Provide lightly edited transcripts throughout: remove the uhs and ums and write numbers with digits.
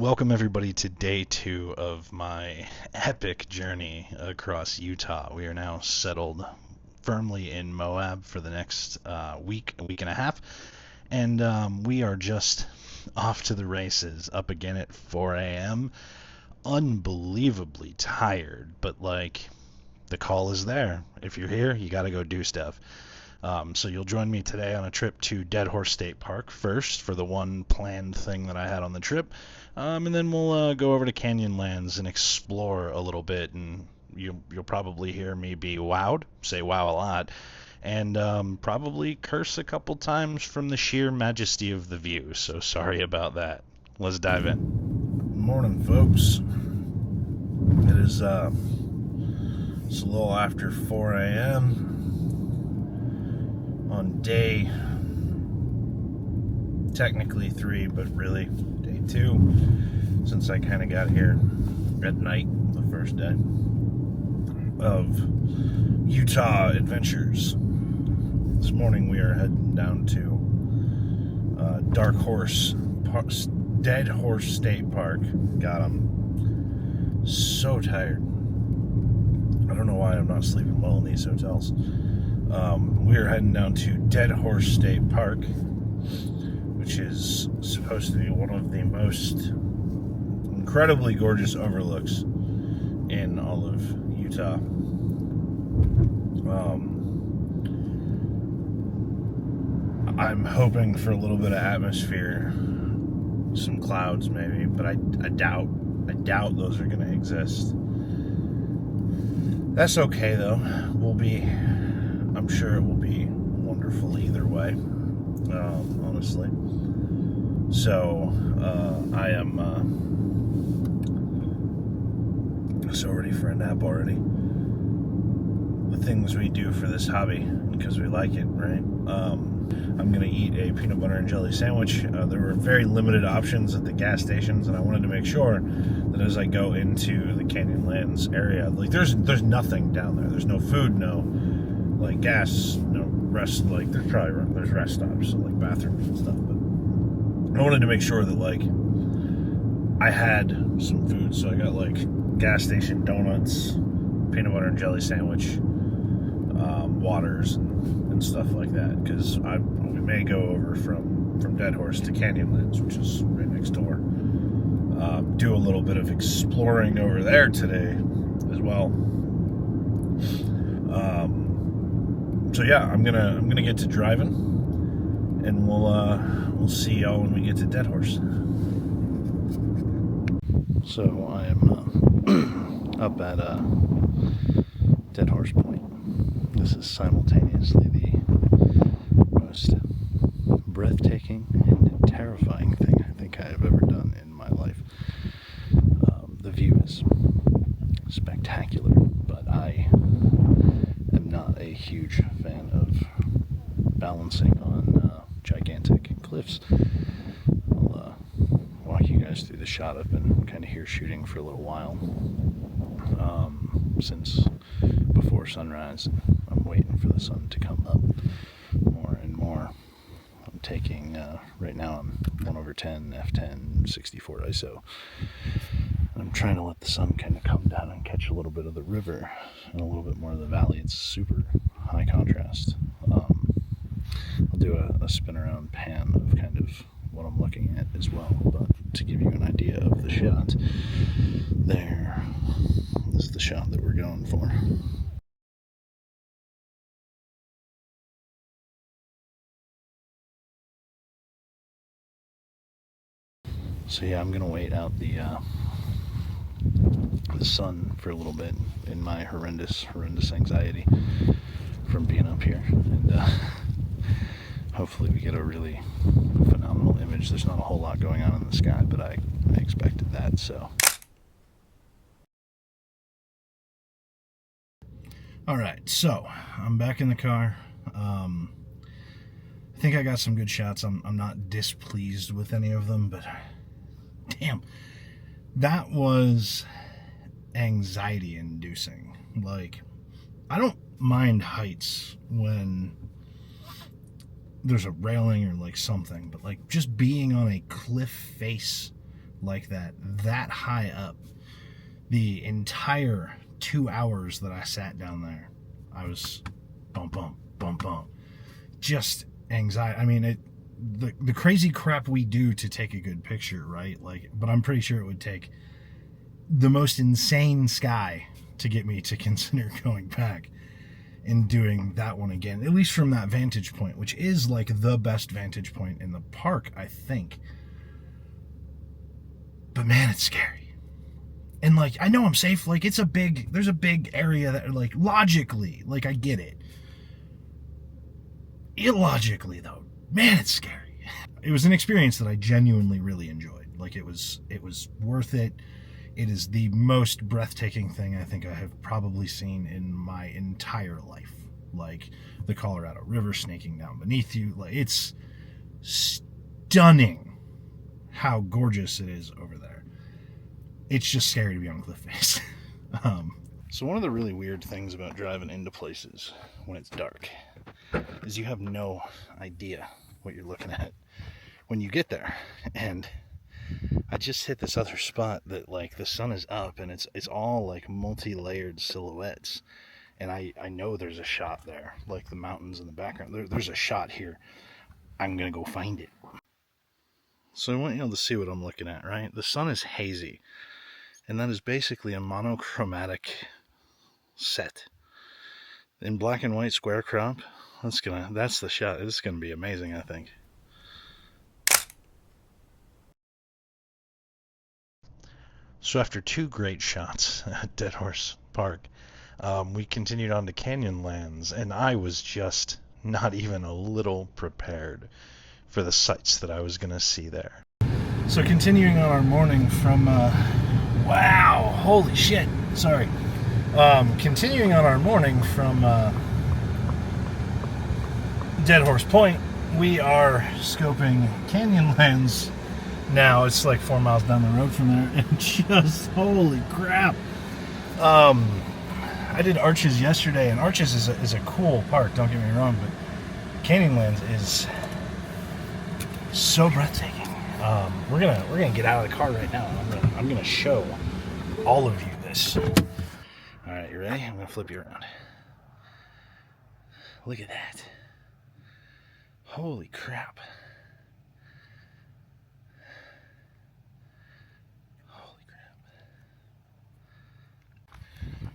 Welcome everybody to day 2 of my epic journey across Utah. We are now settled firmly in Moab for the next a week and a half, and we are just off to the races, up again at 4 a.m. Unbelievably tired, but the call is there. If you're here, you got to go do stuff. So you'll join me today on a trip to Dead Horse State Park first for the one planned thing that I had on the trip, and then we'll go over to Canyonlands and explore a little bit. And you'll probably hear me be wowed, say wow a lot, and probably curse a couple times from the sheer majesty of the view. So sorry about that. Let's dive in. Morning, folks. It is it's a little after 4 a.m. on day technically 3, but really day 2, since I kind of got here at night the first day of Utah adventures. This morning we are heading down to Dead Horse State Park. God, I'm so tired. I don't know why I'm not sleeping well in these hotels. We are heading down to Dead Horse State Park, which is supposed to be one of the most incredibly gorgeous overlooks in all of Utah. I'm hoping for a little bit of atmosphere, some clouds maybe, but I doubt those are going to exist. That's okay though. I'm sure it will be wonderful either way, honestly. So I am so ready for a nap already. The things we do for this hobby because we like it, right? I'm going to eat a peanut butter and jelly sandwich. There were very limited options at the gas stations, and I wanted to make sure that as I go into the Canyonlands area, there's nothing down there. There's no food, no gas, no rest. There's rest stops, so bathrooms and stuff. But I wanted to make sure that I had some food, so I got gas station donuts, peanut butter and jelly sandwich, waters and stuff like that, because we may go over from Dead Horse to Canyonlands, which is right next door. Do a little bit of exploring over there today as well. So yeah, I'm gonna get to driving, and we'll see y'all when we get to Dead Horse. So I am up at Dead Horse Point. This is simultaneously the most breathtaking and terrifying thing I think I have ever done in my life. The view is spectacular, but I am not a huge fan of balancing on gigantic cliffs. I'll walk you guys through the shot. I've been kind of here shooting for a little while, since before sunrise. I'm waiting for the sun to come up more and more. I'm taking, right now I'm 1/10, f10, 64 ISO. I'm trying to let the sun kind of come down and catch a little bit of the river and a little bit more of the valley. It's super high contrast. I'll do a spin around pan of kind of what I'm looking at as well, but to give you an idea of the shot, there is the shot that we're going for. So yeah, I'm gonna wait out the sun for a little bit in my horrendous anxiety from being up here, and hopefully we get a really phenomenal image. There's not a whole lot going on in the sky, but I expected that. So all right, so I'm back in the car. I think I got some good shots. I'm not displeased with any of them, but damn, that was anxiety inducing. I don't mind heights when there's a railing or something, but just being on a cliff face like that high up. The entire 2 hours that I sat down there, I was bump, bump, bump, bump. Just anxiety. I mean, the crazy crap we do to take a good picture, right? Like, but I'm pretty sure it would take the most insane sky to get me to consider going back and doing that one again, at least from that vantage point, which is like the best vantage point in the park, I think. But man, it's scary. And like, I know I'm safe. Like, there's a big area that, like, logically, like, I get it. Illogically, though, man, it's scary. It was an experience that I genuinely really enjoyed. Like, it was worth it. It is the most breathtaking thing I think I have probably seen in my entire life. Like, the Colorado River snaking down beneath you. Like, it's stunning how gorgeous it is over there. It's just scary to be on a cliff face. So one of the really weird things about driving into places when it's dark is you have no idea what you're looking at when you get there. And I just hit this other spot that, like, the sun is up and it's all like multi-layered silhouettes, and I know there's a shot there, like the mountains in the background. There's a shot here. I'm gonna go find it. So I want you all to see what I'm looking at, right? The sun is hazy, and that is basically a monochromatic set in black and white square crop. That's the shot. It's gonna be amazing, I think. So after two great shots at Dead Horse Park, we continued on to Canyonlands, and I was just not even a little prepared for the sights that I was going to see there. So continuing on our morning from, wow, holy shit, sorry. Continuing on our morning from Dead Horse Point, we are scoping Canyonlands now. It's like 4 miles down the road from there, and just holy crap. I did Arches yesterday, and Arches is a cool park, don't get me wrong, but Canyonlands is so breathtaking. We're gonna get out of the car right now, and I'm gonna show all of you this. All right, you ready? I'm gonna flip you around. Look at that. Holy crap. Holy crap.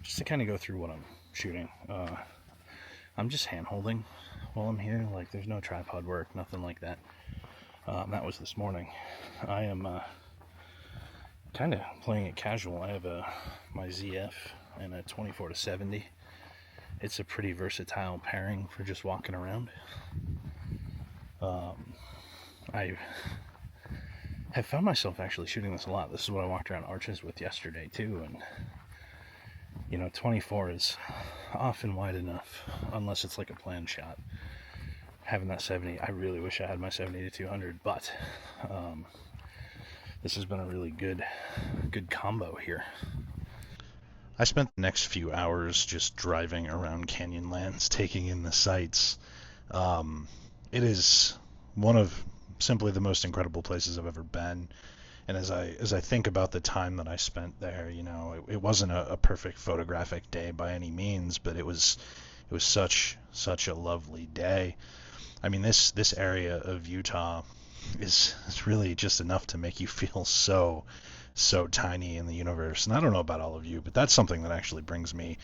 Just to kind of go through what I'm shooting, I'm just hand holding while I'm here. Like, there's no tripod work, nothing like that. That was this morning. I am kind of playing it casual. I have my ZF and a 24-70. It's a pretty versatile pairing for just walking around. I have found myself actually shooting this a lot. This is what I walked around Arches with yesterday too, and you know, 24 is often wide enough unless it's like a planned shot. Having that 70, I really wish I had my 70-200, but this has been a really good combo here. I spent the next few hours just driving around Canyonlands, taking in the sights. It is one of simply the most incredible places I've ever been. And as I think about the time that I spent there, you know, it wasn't a perfect photographic day by any means, but it was such a lovely day. I mean, this area of Utah is really just enough to make you feel so tiny in the universe. And I don't know about all of you, but that's something that actually brings me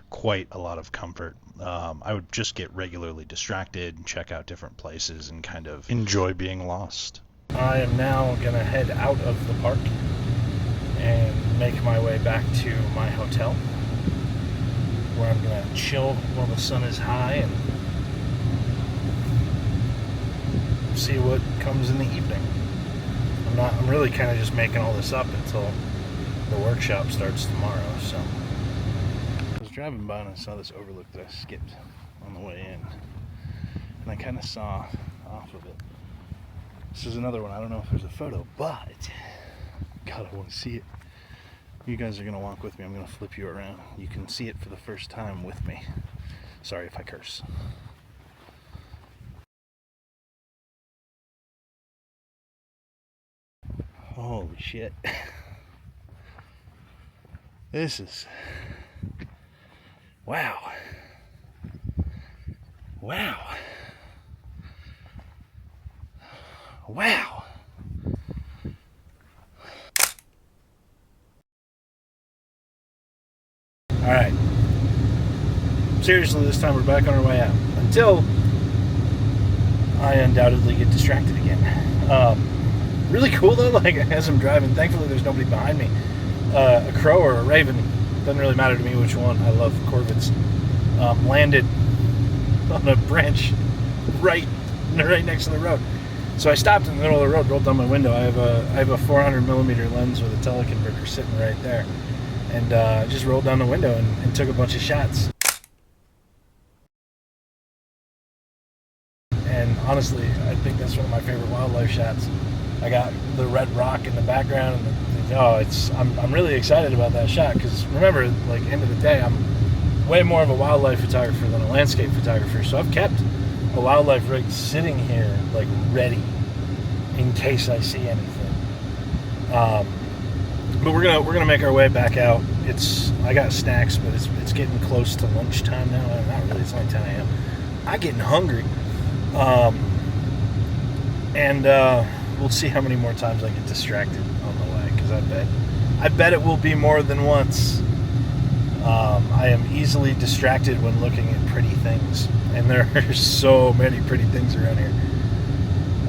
quite a lot of comfort. I would just get regularly distracted, check out different places, and kind of enjoy being lost. I am now going to head out of the park and make my way back to my hotel, where I'm going to chill while the sun is high and see what comes in the evening. I'm really kind of just making all this up until the workshop starts tomorrow. So I was driving by and I saw this overlook that I skipped on the way in, and I kind of saw off of it. This is another one. I don't know if there's a photo, but God, I want to see it. You guys are going to walk with me. I'm going to flip you around. You can see it for the first time with me. Sorry if I curse. Holy shit. This is... Wow. Wow. Wow. Alright. Seriously, this time we're back on our way out. Until I undoubtedly get distracted again. Really cool though, like as I'm driving, thankfully there's nobody behind me. A crow or a raven, doesn't really matter to me which one. I love corvids. Landed on a branch right next to the road. So I stopped in the middle of the road, rolled down my window. I have a 400 millimeter lens with a teleconverter sitting right there, and just rolled down the window and took a bunch of shots. And honestly, I think that's one of my favorite wildlife shots. I got the red rock in the background, and I'm really excited about that shot because remember, like end of the day, I'm way more of a wildlife photographer than a landscape photographer. So I've kept a wildlife rig sitting here, like ready, in case I see anything. But we're gonna make our way back out. I got snacks, but it's getting close to lunchtime now. Not really. It's only 10 a.m. I'm getting hungry, and we'll see how many more times I get distracted on the way. Because I bet it will be more than once. I am easily distracted when looking at pretty things, and there are so many pretty things around here.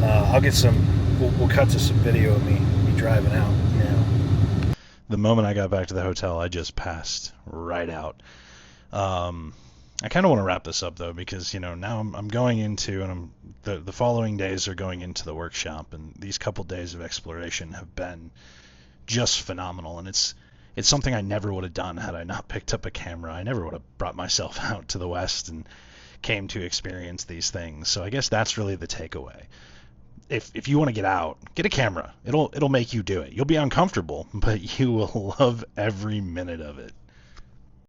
I'll get some. We'll cut to some video of me driving out now. The moment I got back to the hotel, I just passed right out. I kind of want to wrap this up though, because now I'm going into, and the following days are going into the workshop, and these couple days of exploration have been just phenomenal, and it's something I never would have done had I not picked up a camera. I never would have brought myself out to the West and came to experience these things. So I guess that's really the takeaway. If you want to get out, get a camera. It'll make you do it. You'll be uncomfortable, but you will love every minute of it.